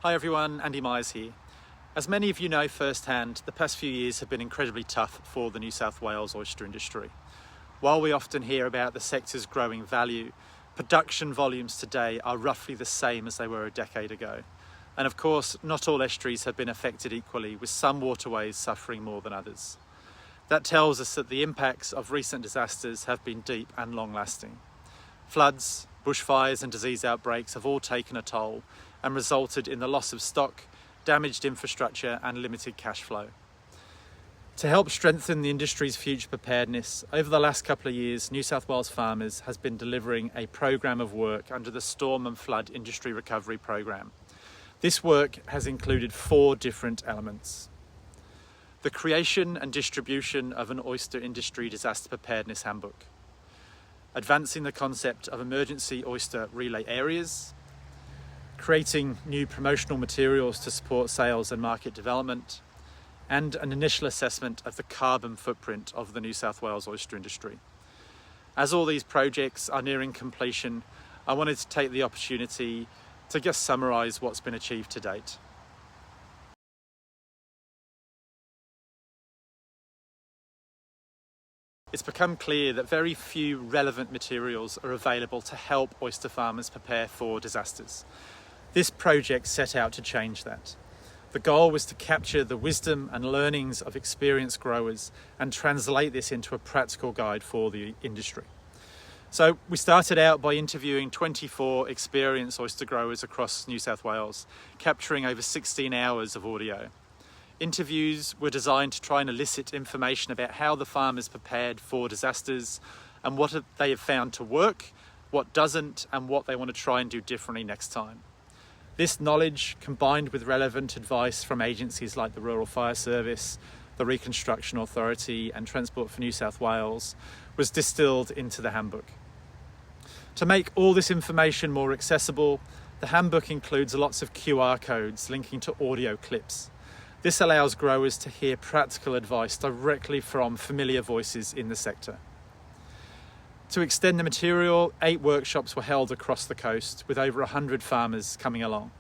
Hi everyone, Andy Myers here. As many of you know firsthand, the past few years have been incredibly tough for the New South Wales oyster industry. While we often hear about the sector's growing value, production volumes today are roughly the same as they were a decade ago. And of course, not all estuaries have been affected equally, with some waterways suffering more than others. That tells us that the impacts of recent disasters have been deep and long-lasting. Floods, bushfires and disease outbreaks have all taken a toll and resulted in the loss of stock, damaged infrastructure and limited cash flow. To help strengthen the industry's future preparedness, over the last couple of years, New South Wales Farmers has been delivering a programme of work under the Storm and Flood Industry Recovery Programme. This work has included 4 different elements. The creation and distribution of an oyster industry disaster preparedness handbook, advancing the concept of emergency oyster relay areas, creating new promotional materials to support sales and market development, and an initial assessment of the carbon footprint of the New South Wales oyster industry. As all these projects are nearing completion, I wanted to take the opportunity to just summarise what's been achieved to date. It's become clear that very few relevant materials are available to help oyster farmers prepare for disasters. This project set out to change that. The goal was to capture the wisdom and learnings of experienced growers and translate this into a practical guide for the industry. So we started out by interviewing 24 experienced oyster growers across New South Wales, capturing over 16 hours of audio. Interviews were designed to try and elicit information about how the farmers prepared for disasters and what they have found to work, what doesn't, and what they want to try and do differently next time. This knowledge, combined with relevant advice from agencies like the Rural Fire Service, the Reconstruction Authority and Transport for New South Wales, was distilled into the handbook. To make all this information more accessible, the handbook includes lots of QR codes linking to audio clips. This allows growers to hear practical advice directly from familiar voices in the sector. To extend the material, 8 workshops were held across the coast with over 100 farmers coming along.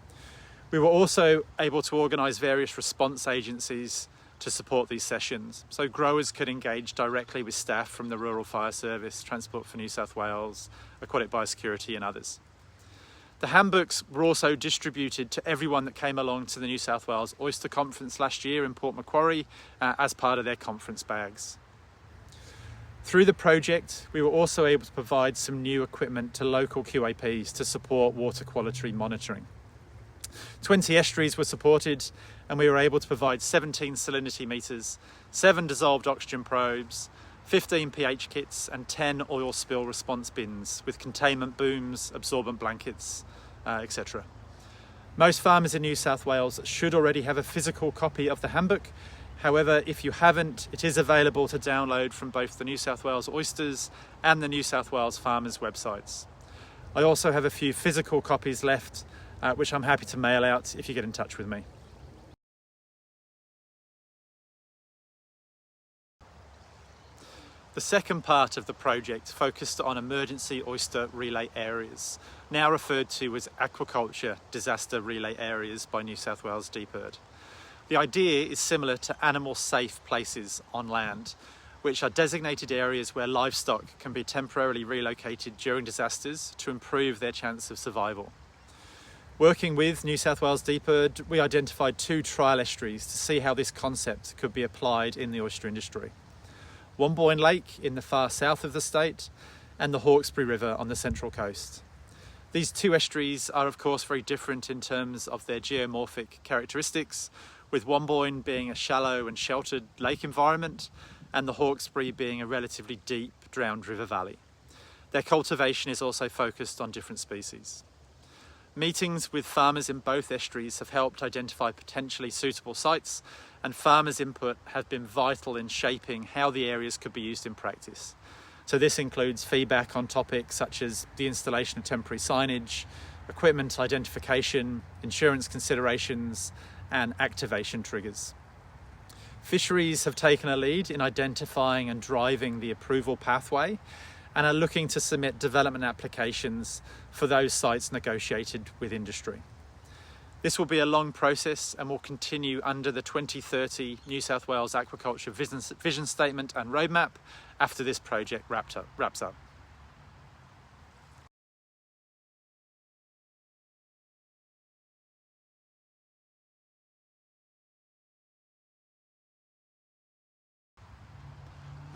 We were also able to organise various response agencies to support these sessions, so growers could engage directly with staff from the Rural Fire Service, Transport for New South Wales, Aquatic Biosecurity and others. The handbooks were also distributed to everyone that came along to the New South Wales Oyster Conference last year in Port Macquarie as part of their conference bags. Through the project, we were also able to provide some new equipment to local QAPs to support water quality monitoring. 20 estuaries were supported and we were able to provide 17 salinity meters, 7 dissolved oxygen probes, 15 pH kits and 10 oil spill response bins with containment booms, absorbent blankets, etc. Most farmers in New South Wales should already have a physical copy of the handbook. However, if you haven't, it is available to download from both the New South Wales Oysters and the New South Wales Farmers websites. I also have a few physical copies left, which I'm happy to mail out if you get in touch with me. The second part of the project focused on emergency oyster relay areas, now referred to as Aquaculture Disaster Relay Areas by New South Wales DPIRD. The idea is similar to animal-safe places on land, which are designated areas where livestock can be temporarily relocated during disasters to improve their chance of survival. Working with New South Wales DPIRD, we identified 2 trial estuaries to see how this concept could be applied in the oyster industry. Wombourne Lake in the far south of the state and the Hawkesbury River on the central coast. These 2 estuaries are of course very different in terms of their geomorphic characteristics, with Wombourne being a shallow and sheltered lake environment and the Hawkesbury being a relatively deep, drowned river valley. Their cultivation is also focused on different species. Meetings with farmers in both estuaries have helped identify potentially suitable sites, and farmers' input has been vital in shaping how the areas could be used in practice. So this includes feedback on topics such as the installation of temporary signage, equipment identification, insurance considerations, and activation triggers. Fisheries have taken a lead in identifying and driving the approval pathway and are looking to submit development applications for those sites negotiated with industry. This will be a long process and will continue under the 2030 New South Wales Aquaculture Vision Statement and Roadmap after this project wraps up.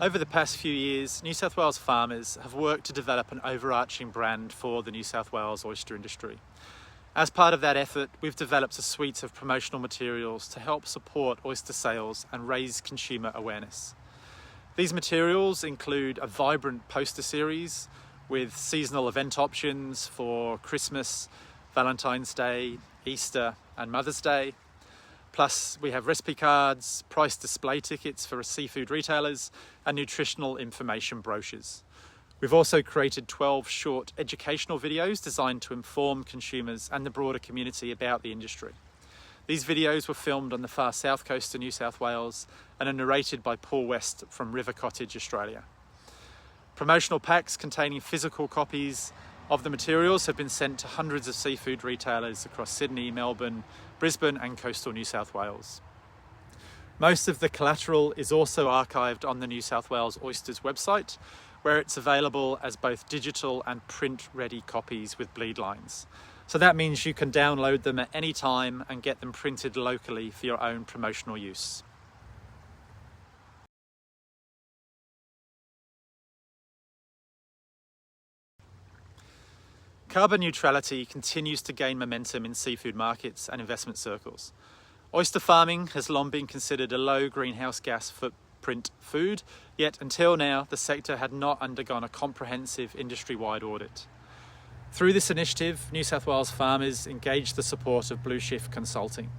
Over the past few years, New South Wales farmers have worked to develop an overarching brand for the New South Wales oyster industry. As part of that effort, we've developed a suite of promotional materials to help support oyster sales and raise consumer awareness. These materials include a vibrant poster series with seasonal event options for Christmas, Valentine's Day, Easter and Mother's Day. Plus, we have recipe cards, price display tickets for seafood retailers, and nutritional information brochures. We've also created 12 short educational videos designed to inform consumers and the broader community about the industry. These videos were filmed on the far south coast of New South Wales and are narrated by Paul West from River Cottage, Australia. Promotional packs containing physical copies of the materials have been sent to hundreds of seafood retailers across Sydney, Melbourne, Brisbane and coastal New South Wales. Most of the collateral is also archived on the New South Wales Oysters website, where it's available as both digital and print-ready copies with bleed lines. So that means you can download them at any time and get them printed locally for your own promotional use. Carbon neutrality continues to gain momentum in seafood markets and investment circles. Oyster farming has long been considered a low greenhouse gas footprint food, yet until now the sector had not undergone a comprehensive industry-wide audit. Through this initiative, New South Wales farmers engaged the support of Blue Shift Consulting,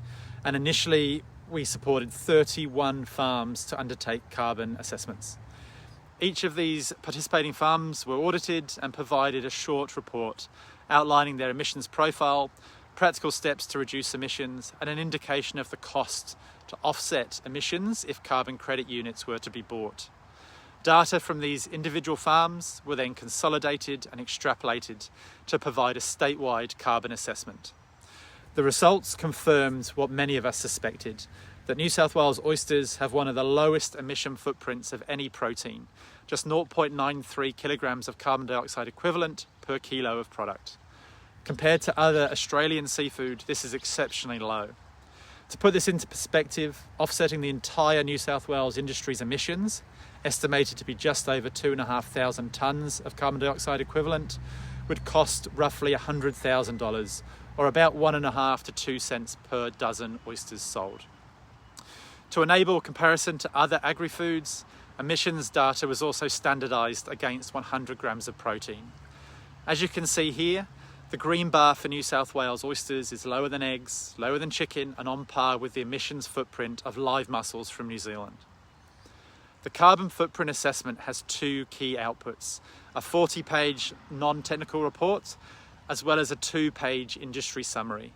and initially we supported 31 farms to undertake carbon assessments. Each of these participating farms were audited and provided a short report outlining their emissions profile, practical steps to reduce emissions, and an indication of the cost to offset emissions if carbon credit units were to be bought. Data from these individual farms were then consolidated and extrapolated to provide a statewide carbon assessment. The results confirmed what many of us suspected, that New South Wales oysters have one of the lowest emission footprints of any protein, just 0.93 kilograms of carbon dioxide equivalent per kilo of product. Compared to other Australian seafood, this is exceptionally low. To put this into perspective, offsetting the entire New South Wales industry's emissions, estimated to be just over 2,500 tonnes of carbon dioxide equivalent, would cost roughly $100,000, or about 1.5 to 2 cents per dozen oysters sold. To enable comparison to other agri-foods, emissions data was also standardised against 100 grams of protein. As you can see here, the green bar for New South Wales oysters is lower than eggs, lower than chicken, and on par with the emissions footprint of live mussels from New Zealand. The carbon footprint assessment has two key outputs, a 40-page non-technical report, as well as a 2-page industry summary.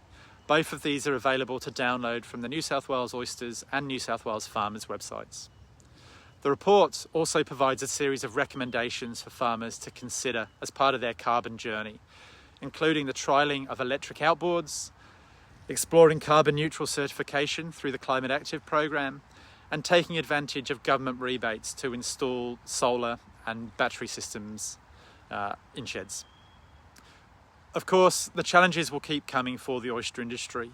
Both of these are available to download from the New South Wales Oysters and New South Wales Farmers websites. The report also provides a series of recommendations for farmers to consider as part of their carbon journey, including the trialling of electric outboards, exploring carbon neutral certification through the Climate Active program, and taking advantage of government rebates to install solar and battery systems in sheds. Of course, the challenges will keep coming for the oyster industry,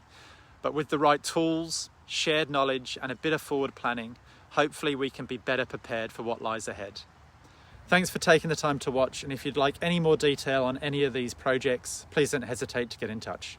but with the right tools, shared knowledge, and a bit of forward planning, hopefully we can be better prepared for what lies ahead. Thanks for taking the time to watch, and if you'd like any more detail on any of these projects, please don't hesitate to get in touch.